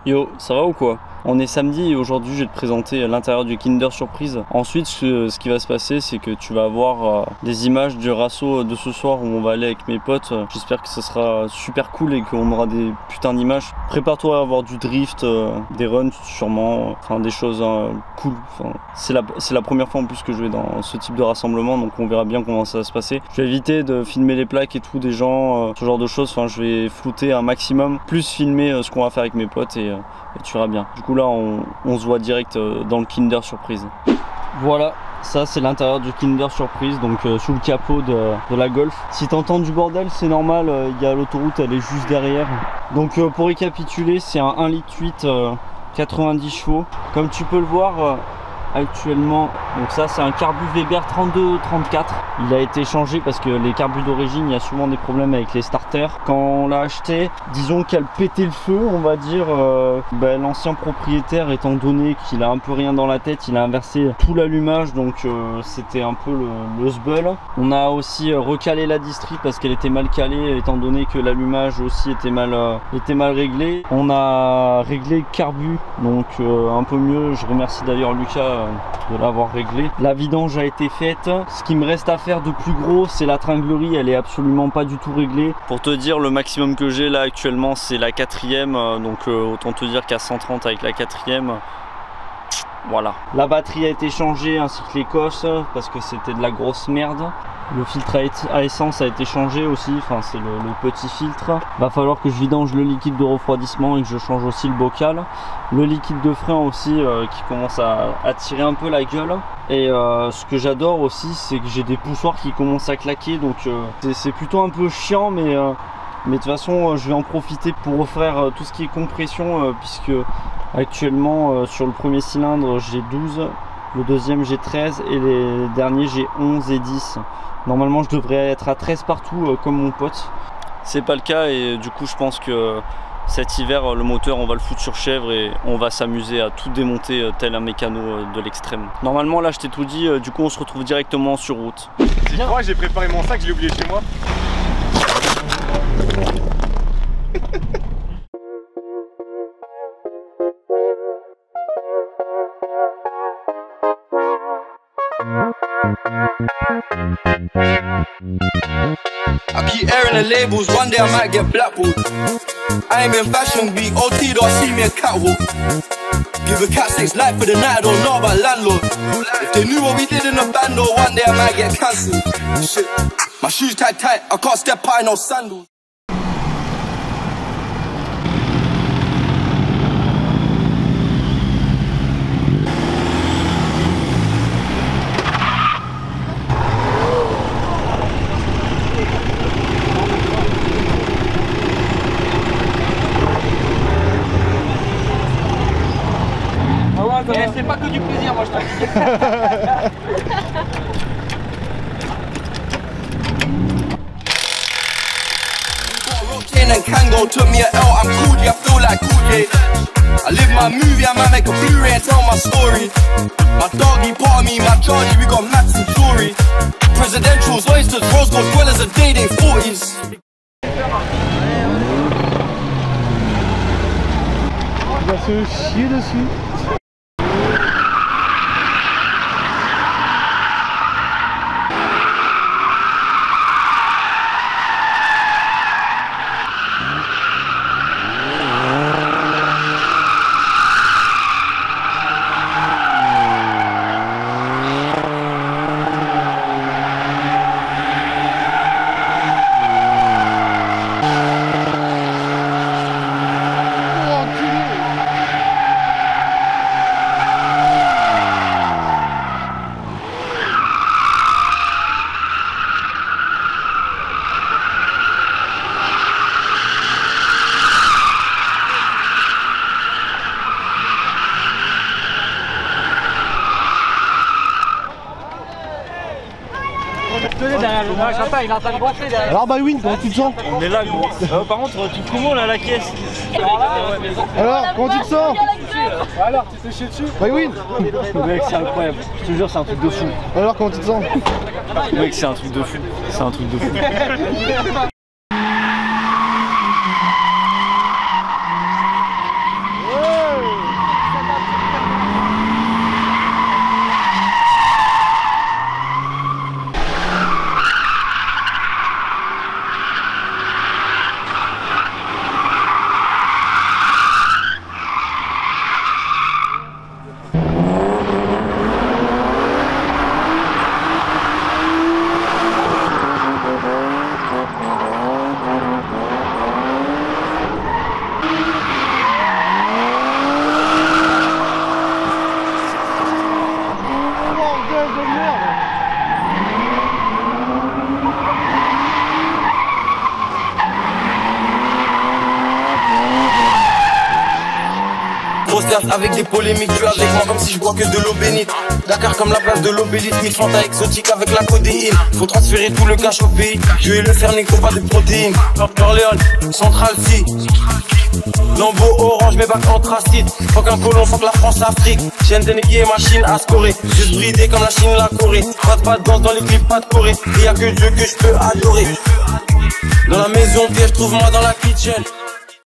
Yo, ça va ou quoi? On est samedi et aujourd'hui je vais te présenter l'intérieur du Kinder Surprise. Ensuite ce qui va se passer, c'est que tu vas avoir des images du rasso de ce soir où on va aller avec mes potes. J'espère que ce sera super cool et qu'on aura des putains d'images. Prépare-toi à avoir du drift, des runs sûrement, enfin des choses cool. Enfin, c'est la première fois en plus que je vais dans ce type de rassemblement, donc on verra bien comment ça va se passer. Je vais éviter de filmer les plaques et tout des gens, ce genre de choses. Enfin, je vais flouter un maximum, plus filmer ce qu'on va faire avec mes potes et tu verras bien. Du coup là on se voit direct dans le Kinder Surprise. Voilà, ça c'est l'intérieur du Kinder Surprise, donc sous le capot de la Golf. Si t'entends du bordel, c'est normal, il y a l'autoroute, elle est juste derrière. Donc pour récapituler, c'est un 1,8 litre 90 chevaux. Comme tu peux le voir actuellement, donc ça c'est un carbu Weber 32-34. Il a été changé parce que les carbus d'origine, il y a souvent des problèmes avec les starters. Quand on l'a acheté, disons qu'elle pétait le feu, on va dire. L'ancien propriétaire, étant donné qu'il a un peu rien dans la tête, il a inversé tout l'allumage, donc c'était un peu le sbul. On a aussi recalé la distri parce qu'elle était mal calée, étant donné que l'allumage aussi était mal réglé. On a réglé le carbu, donc un peu mieux. Je remercie d'ailleurs Lucas de l'avoir réglé. La vidange a été faite. Ce qui me reste à faire de plus gros, c'est la tringlerie. Elle est absolument pas du tout réglée. Pour te dire, le maximum que j'ai là actuellement, c'est la 4e, donc autant te dire qu'à 130 avec la 4e, voilà. La batterie a été changée ainsi que l'écosse parce que c'était de la grosse merde. Le filtre à essence a été changé aussi, enfin c'est le petit filtre. Va falloir que je vidange le liquide de refroidissement et que je change aussi le bocal. Le liquide de frein aussi qui commence à tirer un peu la gueule. Et ce que j'adore aussi, c'est que j'ai des poussoirs qui commencent à claquer, donc c'est plutôt un peu chiant, mais de toute façon je vais en profiter pour refaire tout ce qui est compression puisque actuellement sur le premier cylindre j'ai 12, le deuxième j'ai 13 et les derniers j'ai 11 et 10. Normalement je devrais être à 13 partout comme mon pote. C'est pas le cas et du coup je pense que cet hiver le moteur on va le foutre sur chèvre et on va s'amuser à tout démonter tel un mécano de l'extrême. Normalement là je t'ai tout dit, du coup on se retrouve directement sur route. Tu crois, j'ai préparé mon sac, je l'ai oublié chez moi. I keep airing the labels, one day I might get blackballed. I ain't been fashion week, OT don't see me a catwalk. Give a cat 6 light for the night, I don't know about landlord. If they knew what we did in the band, though, one day I might get cancelled. Shit, my shoes tight, I can't step out in no sandals. C'est pas que du plaisir, moi je t'en And Kango took me a L, I'm cool, I feel like cool, I live my movie, I might make a Blu-ray and tell my story. My doggy part of me, my Charlie, we got Max and Tory. Presidentials, oysters, rose gold dwellers, a day, they 40s. Il va se chier dessus. Alors Bywin, comment tu te sens? On est là, gros. Par contre, tu te comment là la caisse? Alors, comment tu te sens? Alors, tu t'es chié dessus? Bywin. Mec, c'est incroyable. Je te jure, c'est un truc de fou. Alors, comment tu te sens? Mec, c'est un truc de fou. C'est un truc de fou. Avec des polémiques, tu avec moi comme si je bois que de l'eau bénite. Dakar comme la place de l'obélite, mix fanta exotique avec la codéine. Faut transférer tout le cash au pays. Je vais le faire, nique, faut pas de protéines. Orléans, Central C. Lambeau orange, mes bacs anthracite. Faut qu'un colon, faut que la France Afrique. Chaîne dénéguée, machine à scorer. Juste bridé comme la Chine, la Corée. Pas de danse dans les clips, pas de Corée. Et y'a que Dieu que je peux adorer. Dans la maison piège, trouve-moi dans la kitchen.